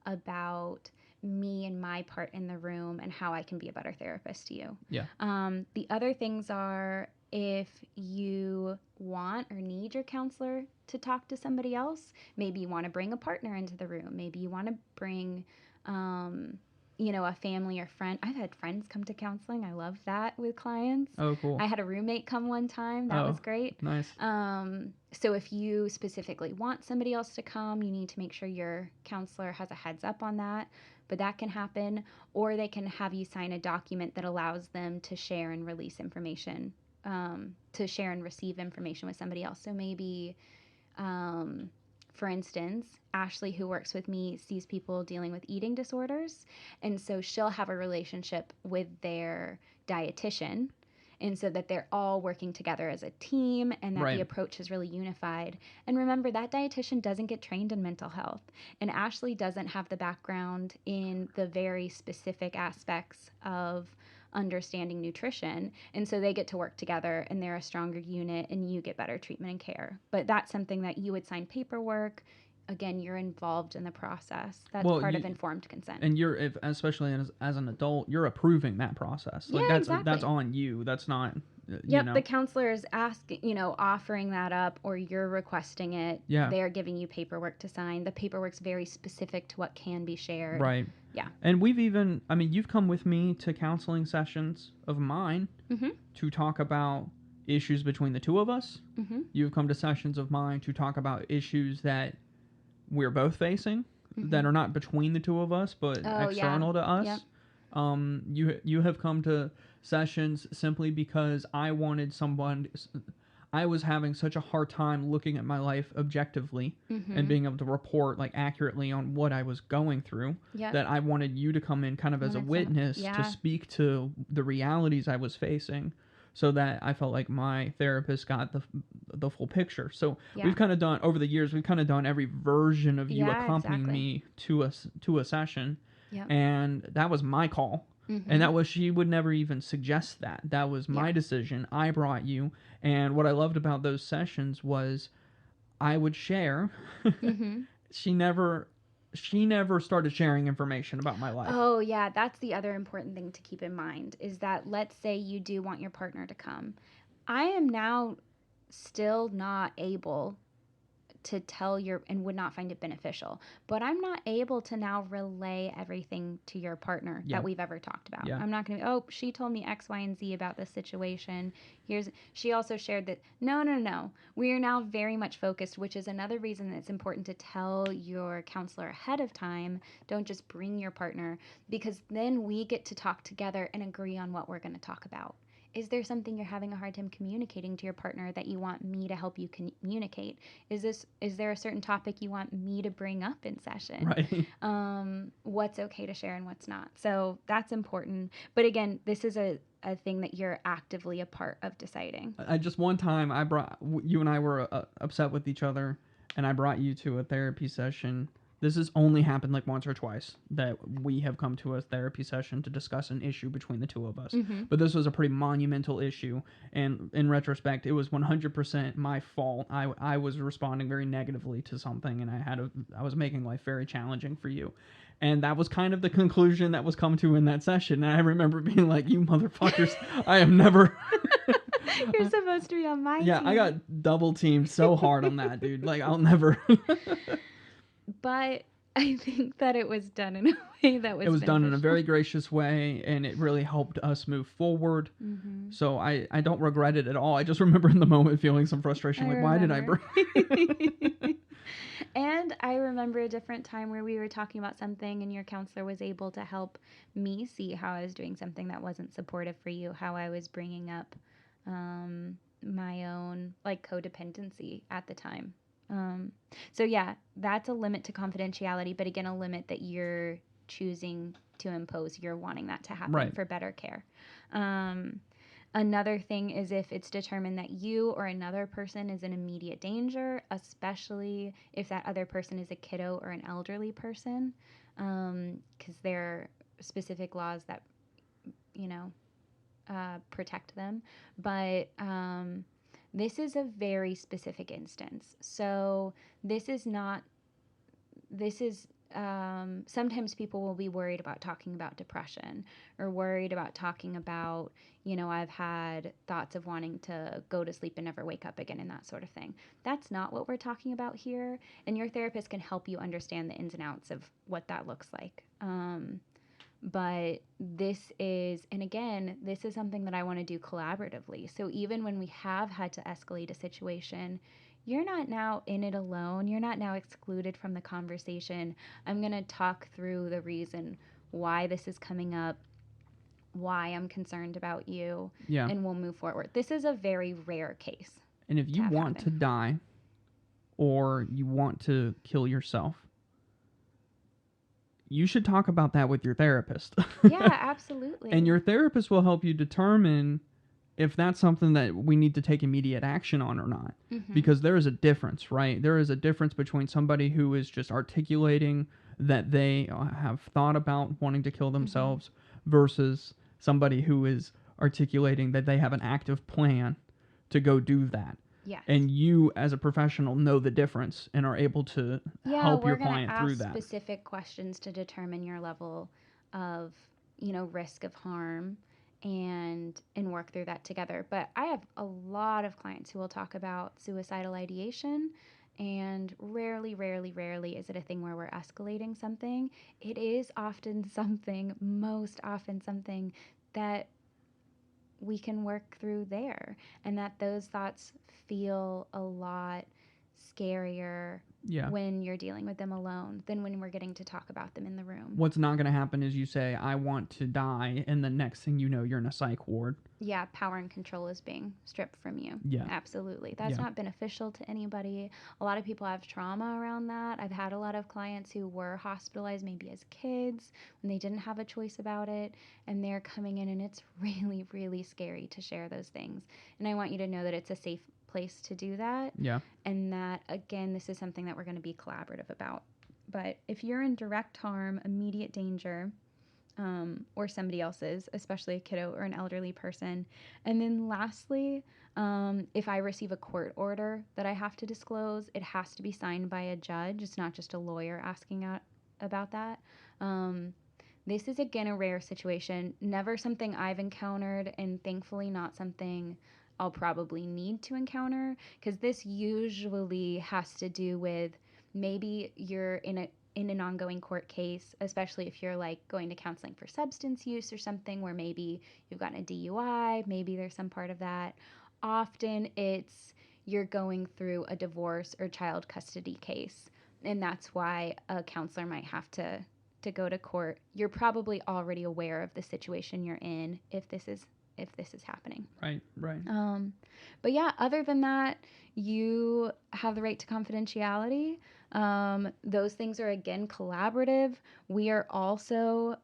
about me and my part in the room and how I can be a better therapist to you. Yeah. The other things are, if you want or need your counselor to talk to somebody else, maybe you want to bring a partner into the room. Maybe you want to bring a family or friend. I've had friends come to counseling. I love that with clients. Oh, cool. I had a roommate come one time. That was great. Nice. So if you specifically want somebody else to come, you need to make sure your counselor has a heads up on that. But that can happen, or they can have you sign a document that allows them to share and release information, to share and receive information with somebody else. So maybe, for instance, Ashley, who works with me, sees people dealing with eating disorders. And so she'll have a relationship with their dietitian. And so that they're all working together as a team, and that the approach is really unified. And remember, that dietitian doesn't get trained in mental health. And Ashley doesn't have the background in the very specific aspects of understanding nutrition. And so they get to work together, and they're a stronger unit, and you get better treatment and care. But that's something that you would sign paperwork. Again, you're involved in the process. That's part of informed consent. And especially as an adult, you're approving that process. Like that's on you. That's not. The counselor is offering that up, or you're requesting it. Yeah. They're giving you paperwork to sign. The paperwork's very specific to what can be shared. Right. Yeah. And you've come with me to counseling sessions of mine to talk about issues between the two of us. You've come to sessions of mine to talk about issues that we're both facing that are not between the two of us, but external to us. Yep. You have come to sessions simply because I was having such a hard time looking at my life objectively and being able to report accurately on what I was going through, that I wanted you to come in kind of as a witness to speak to the realities I was facing, so that I felt like my therapist got the full picture. So we've kind of done, over the years, we've kind of done every version of you accompanying me to a session. Yep. And that was my call. And she would never even suggest that. That was my decision. I brought you. And what I loved about those sessions was I would share. She never started sharing information about my life. Oh, yeah. That's the other important thing to keep in mind, is that let's say you do want your partner to come. I am now still not able to tell your and would not find it beneficial, but I'm not able to now relay everything to your partner Yeah. that we've ever talked about. Yeah. I'm not going to, oh, she told me X, Y, and Z about this situation. She also shared that, no. We are now very much focused, which is another reason that it's important to tell your counselor ahead of time. Don't just bring your partner, because then we get to talk together and agree on what we're going to talk about. Is there something you're having a hard time communicating to your partner that you want me to help you communicate? Is there a certain topic you want me to bring up in session? Right. What's okay to share and what's not. So that's important. But again, this is a thing that you're actively a part of deciding. I just one time you and I were upset with each other, and I brought you to a therapy session. This has only happened like once or twice that we have come to a therapy session to discuss an issue between the two of us. Mm-hmm. But this was a pretty monumental issue, and in retrospect, it was 100% my fault. I was responding very negatively to something, and I was making life very challenging for you. And that was kind of the conclusion that was come to in that session. And I remember being like, "You motherfuckers, I am never." You're supposed to be on my team. Yeah, I got double teamed so hard on that, dude. Like, I'll never. But I think that it was done in a way that was. It was beneficial. done in a very gracious way, and it really helped us move forward. Mm-hmm. So I don't regret it at all. I just remember in the moment feeling some frustration, like, why did I bring? And I remember a different time where we were talking about something and your counselor was able to help me see how I was doing something that wasn't supportive for you, how I was bringing up my own like codependency at the time. So yeah, that's a limit to confidentiality, but again, a limit that you're choosing to impose. You're wanting that to happen Right. for better care. Another thing is if it's determined that you or another person is in immediate danger, especially if that other person is a kiddo or an elderly person, because there are specific laws that, protect them. But this is a very specific instance. So this is sometimes people will be worried about talking about depression or worried about talking about, I've had thoughts of wanting to go to sleep and never wake up again and that sort of thing. That's not what we're talking about here. And your therapist can help you understand the ins and outs of what that looks like. But this is something that I want to do collaboratively. So even when we have had to escalate a situation, you're not now in it alone. You're not now excluded from the conversation. I'm going to talk through the reason why this is coming up, why I'm concerned about you, Yeah. and we'll move forward. This is a very rare case. And if you want to die or you want to kill yourself, you should talk about that with your therapist. Yeah, absolutely. And your therapist will help you determine if that's something that we need to take immediate action on or not. Mm-hmm. Because there is a difference, right? There is a difference between somebody who is just articulating that they have thought about wanting to kill themselves versus somebody who is articulating that they have an active plan to go do that. Yes. And you, as a professional, know the difference and are able to help your client through that. We're going to ask specific questions to determine your level of, risk of harm and work through that together. But I have a lot of clients who will talk about suicidal ideation, and rarely is it a thing where we're escalating something. It is most often something that we can work through there, and that those thoughts feel a lot scarier when you're dealing with them alone than when we're getting to talk about them in the room. What's not going to happen is you say, I want to die, and the next thing you know, you're in a psych ward. Yeah, power and control is being stripped from you. Yeah. Absolutely. That's not beneficial to anybody. A lot of people have trauma around that. I've had a lot of clients who were hospitalized maybe as kids when they didn't have a choice about it, and they're coming in, and it's really, really scary to share those things. And I want you to know that it's a safe place to do that. Yeah. And that, again, this is something that we're going to be collaborative about. But if you're in direct harm, immediate danger, or somebody else's, especially a kiddo or an elderly person. And then lastly, if I receive a court order that I have to disclose, it has to be signed by a judge. It's not just a lawyer asking about that. This is, again, a rare situation. Never something I've encountered, and thankfully not something I'll probably need to encounter, because this usually has to do with maybe you're in an ongoing court case, especially if you're like going to counseling for substance use or something where maybe you've gotten a DUI, maybe there's some part of that. Often it's you're going through a divorce or child custody case, and that's why a counselor might have to go to court. You're probably already aware of the situation you're in if this is happening. Right, right. But yeah, other than that, you have the right to confidentiality. Those things are again collaborative. We are also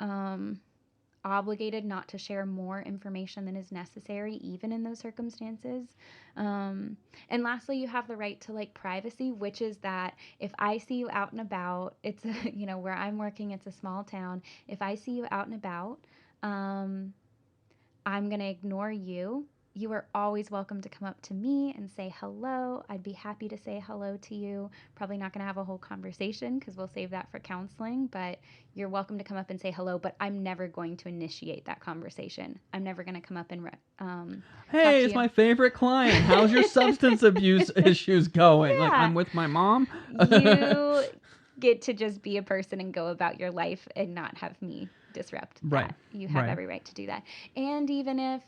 obligated not to share more information than is necessary, even in those circumstances. And lastly, you have the right to like privacy, which is that if I see you out and about, it's where I'm working, it's a small town. If I see you out and about, I'm going to ignore you. You are always welcome to come up to me and say hello. I'd be happy to say hello to you. Probably not going to have a whole conversation because we'll save that for counseling, but you're welcome to come up and say hello, but I'm never going to initiate that conversation. I'm never going to come up and Hey, it's my favorite client. How's your substance abuse issues going? Yeah. Like, I'm with my mom. You get to just be a person and go about your life and not have me disrupt Right. that. You have Right. every right to do that. And even if,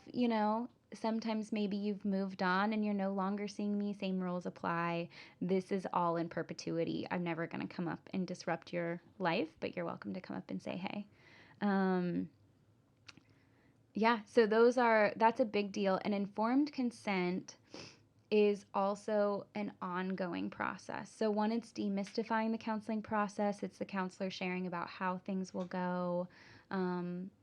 sometimes maybe you've moved on and you're no longer seeing me, same rules apply. This is all in perpetuity. I'm never going to come up and disrupt your life, but you're welcome to come up and say hey. Yeah, so that's a big deal. And informed consent is also an ongoing process. So one, it's demystifying the counseling process. It's the counselor sharing about how things will go,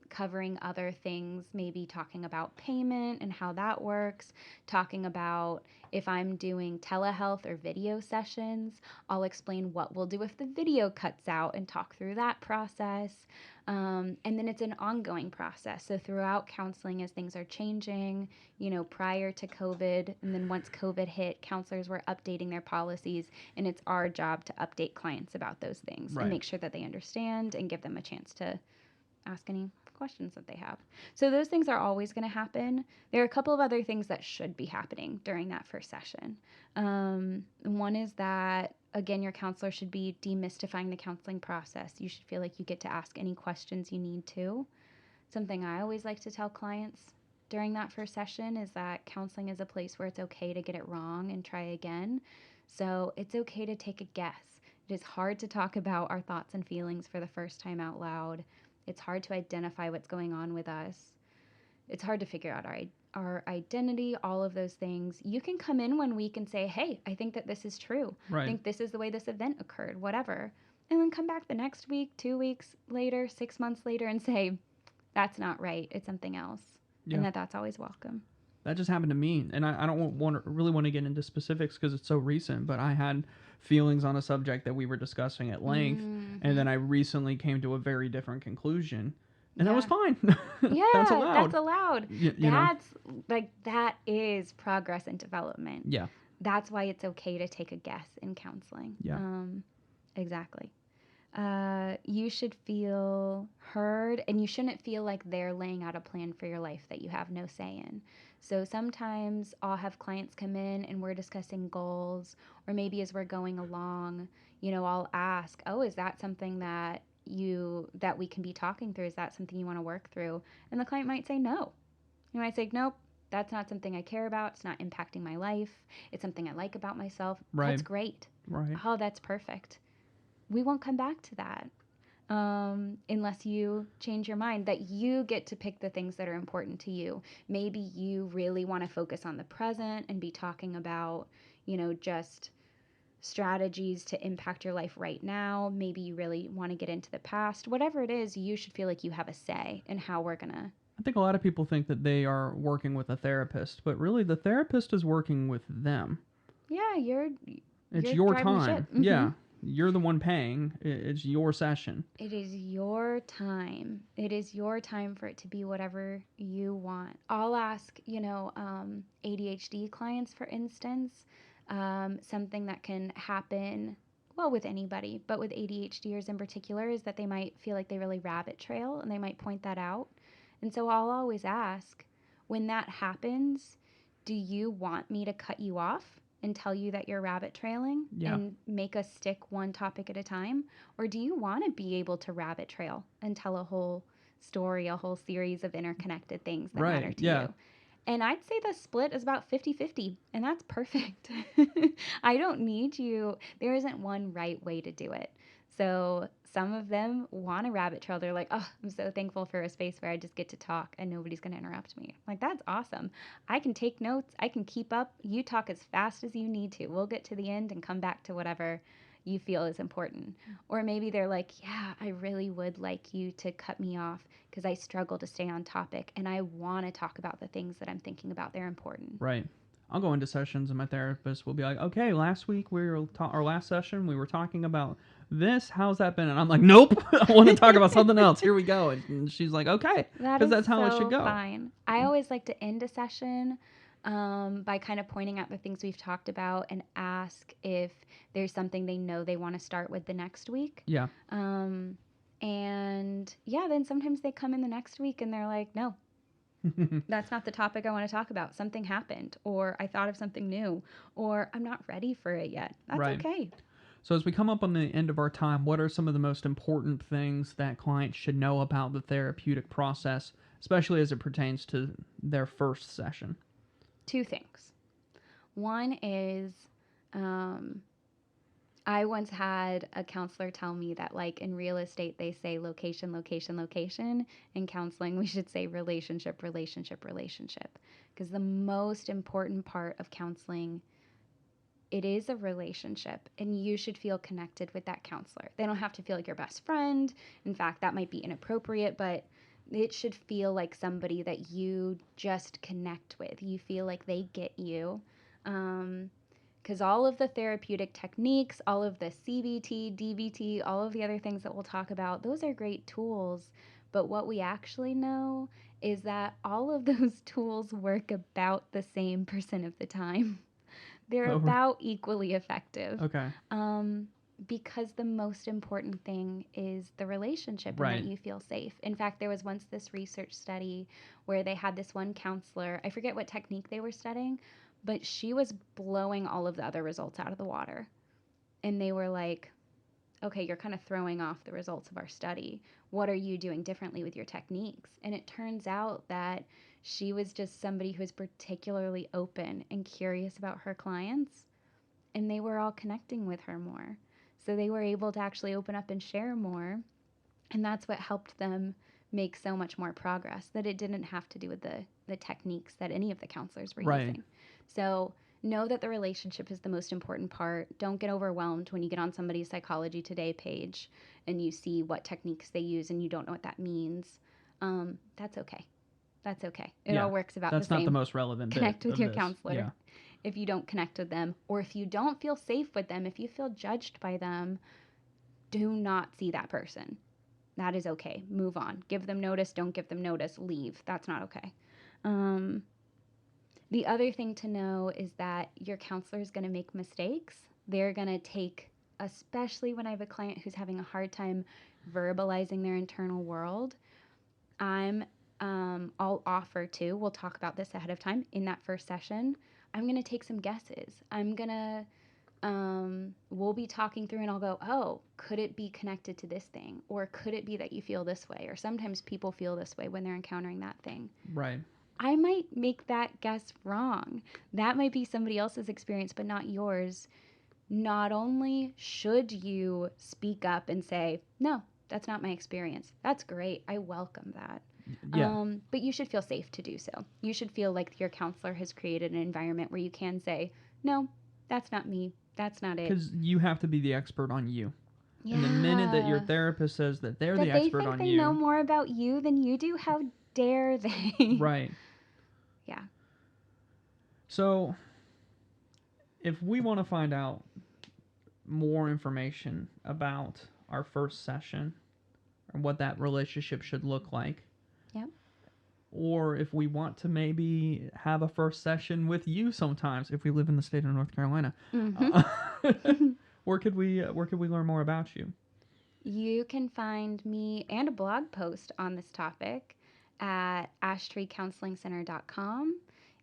covering other things, maybe talking about payment and how that works, talking about if I'm doing telehealth or video sessions, I'll explain what we'll do if the video cuts out and talk through that process. And then it's an ongoing process. So throughout counseling, as things are changing, prior to COVID, and then once COVID hit, counselors were updating their policies, and it's our job to update clients about those things Right. and make sure that they understand and give them a chance to ask any questions that they have. So those things are always going to happen. There are a couple of other things that should be happening during that first session. One is that, again, your counselor should be demystifying the counseling process. You should feel like you get to ask any questions you need to. Something I always like to tell clients during that first session is that counseling is a place where it's okay to get it wrong and try again. So it's okay to take a guess. It is hard to talk about our thoughts and feelings for the first time out loud. It's hard to identify what's going on with us. It's hard to figure out our identity, all of those things. You can come in 1 week and say, hey, I think that this is true. Right. I think this is the way this event occurred, whatever. And then come back the next week, 2 weeks later, 6 months later and say, that's not right. It's something else. Yeah. And that's always welcome. That just happened to me, and I don't really want to get into specifics because it's so recent, but I had feelings on a subject that we were discussing at length, and then I recently came to a very different conclusion, and that was fine. Yeah, that's allowed. That's allowed. That is progress and development. Yeah. That's why it's okay to take a guess in counseling. Yeah. Exactly. You should feel heard, and you shouldn't feel like they're laying out a plan for your life that you have no say in. So sometimes I'll have clients come in and we're discussing goals, or maybe as we're going along, I'll ask, oh, is that something that we can be talking through? Is that something you want to work through? And the client might say no. You might say, nope, that's not something I care about. It's not impacting my life. It's something I like about myself. Right. That's great. Right. Oh, that's perfect. We won't come back to that unless you change your mind, that you get to pick the things that are important to you. Maybe you really want to focus on the present and be talking about, just strategies to impact your life right now. Maybe you really want to get into the past. Whatever it is, you should feel like you have a say in how we're going to. I think a lot of people think that they are working with a therapist, but really the therapist is working with them. Yeah, it's your driving the time. ship. Mm-hmm. Yeah. You're the one paying. It's your session. It is your time. It is your time for it to be whatever you want. I'll ask, ADHD clients, for instance, something that can happen, well, with anybody, but with ADHDers in particular, is that they might feel like they really rabbit trail, and they might point that out. And so I'll always ask, when that happens, do you want me to cut you off and tell you that you're rabbit trailing and make us stick one topic at a time? Or do you want to be able to rabbit trail and tell a whole story, a whole series of interconnected things that matter to you? And I'd say the split is about 50-50, and that's perfect. I don't need you. There isn't one right way to do it. So some of them want a rabbit trail. They're like, oh, I'm so thankful for a space where I just get to talk and nobody's going to interrupt me. Like, that's awesome. I can take notes. I can keep up. You talk as fast as you need to. We'll get to the end and come back to whatever you feel is important. Or maybe they're like, yeah, I really would like you to cut me off because I struggle to stay on topic and I want to talk about the things that I'm thinking about. They're important. Right. I'll go into sessions and my therapist will be like, okay, last week our last session we were talking about this. How's that been? And I'm like, nope, I want to talk about something else. Here we go. And she's like, okay, because that's how it should go. Fine. I always like to end a session by kind of pointing out the things we've talked about and ask if there's something they know they want to start with the next week. Yeah. And yeah, then sometimes they come in the next week and they're like, no, that's not the topic I want to talk about. Something happened, or I thought of something new, or I'm not ready for it yet. That's okay. So as we come up on the end of our time, what are some of the most important things that clients should know about the therapeutic process, especially as it pertains to their first session? 2 things. One is, I once had a counselor tell me that, like, in real estate, they say location, location, location. In counseling, we should say relationship, relationship, relationship. Because the most important part of counseling, it is a relationship, and you should feel connected with that counselor. They don't have to feel like your best friend. In fact, that might be inappropriate, but it should feel like somebody that you just connect with. You feel like they get you. Because all of the therapeutic techniques, all of the CBT, DBT, all of the other things that we'll talk about, those are great tools. But what we actually know is that all of those tools work about the same % of the time. They're about equally effective. Okay. Because the most important thing is the relationship and that you feel safe. In fact, there was once this research study where they had this one counselor, I forget what technique they were studying, but she was blowing all of the other results out of the water. And they were like, okay, you're kind of throwing off the results of our study. What are you doing differently with your techniques? And it turns out that she was just somebody who was particularly open and curious about her clients, and they were all connecting with her more. So they were able to actually open up and share more, and that's what helped them make so much more progress, that it didn't have to do with the techniques that any of the counselors were using. So know that the relationship is the most important part. Don't get overwhelmed when you get on somebody's Psychology Today page and you see what techniques they use and you don't know what that means. That's okay. That's okay. It all works about the same. That's not the most relevant bit. Connect with your counselor. If you don't connect with them, or if you don't feel safe with them, if you feel judged by them, do not see that person. That is okay. Move on. Give them notice. Don't give them notice. Leave. That's not okay. The other thing to know is that your counselor is going to make mistakes. They're going to take, especially when I have a client who's having a hard time verbalizing their internal world, I'll offer to, we'll talk about this ahead of time in that first session, I'm going to take some guesses. We'll be talking through and I'll go, oh, could it be connected to this thing? Or could it be that you feel this way? Or sometimes people feel this way when they're encountering that thing. Right. I might make that guess wrong. That might be somebody else's experience, but not yours. Not only should you speak up and say, no, that's not my experience. That's great. I welcome that. Yeah. But you should feel safe to do so. You should feel like your counselor has created an environment where you can say, no, that's not me. That's not it. Because you have to be the expert on you. Yeah. And the minute that your therapist says that they're the expert on you. They know more about you than you do, how dare they? Right. Yeah. So, if we want to find out more information about our first session or what that relationship should look like, or if we want to maybe have a first session with you sometimes, if we live in the state of North Carolina, where could we learn more about you? You can find me and a blog post on this topic at ashtreecounselingcenter.com.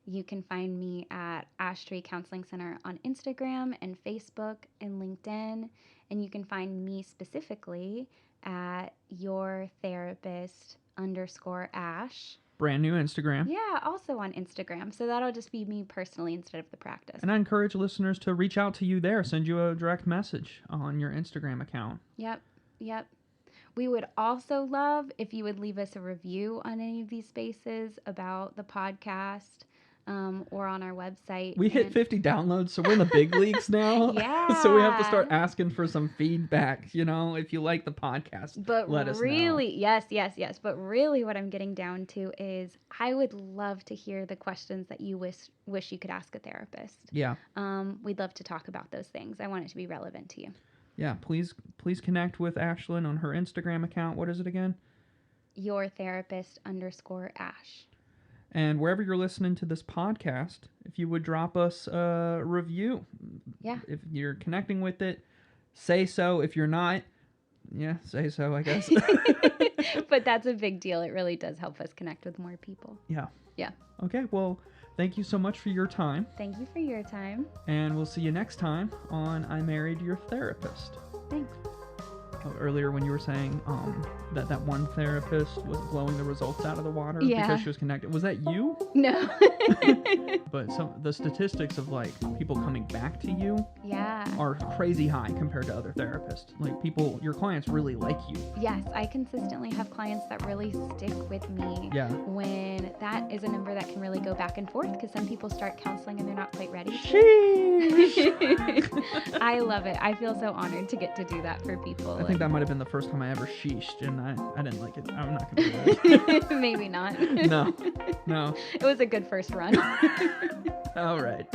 You can find me at Ash Tree Counseling Center on Instagram and Facebook and LinkedIn. And you can find me specifically at yourtherapist_Ash. Brand new Instagram. Yeah, also on Instagram. So that'll just be me personally instead of the practice. And I encourage listeners to reach out to you there. Send you a direct message on your Instagram account. Yep. We would also love if you would leave us a review on any of these spaces about the podcast or on our website. We hit 50 downloads, so we're in the big leagues now. Yeah. So we have to start asking for some feedback, if you like the podcast, but let us really, know. Yes. But really what I'm getting down to is I would love to hear the questions that you wish you could ask a therapist. Yeah. We'd love to talk about those things. I want it to be relevant to you. Yeah, please connect with Ashlyn on her Instagram account. What is it again? yourtherapist_Ash. And wherever you're listening to this podcast, if you would drop us a review. Yeah. If you're connecting with it, say so. If you're not, yeah, say so, I guess. But that's a big deal. It really does help us connect with more people. Yeah. Yeah. Okay, well, thank you so much for your time. Thank you for your time. And we'll see you next time on I Married Your Therapist. Thanks. Earlier when you were saying that one therapist was blowing the results out of the water because she was connected. Was that you? No. But the statistics of people coming back to you are crazy high compared to other therapists. Your clients really like you. Yes, I consistently have clients that really stick with me. Yeah. When that is a number that can really go back and forth because some people start counseling and they're not quite ready. I love it. I feel so honored to get to do that for people. I think that might have been the first time I ever sheeshed, and I didn't like it. I'm not going to do that. Maybe not. No. It was a good first run. All right.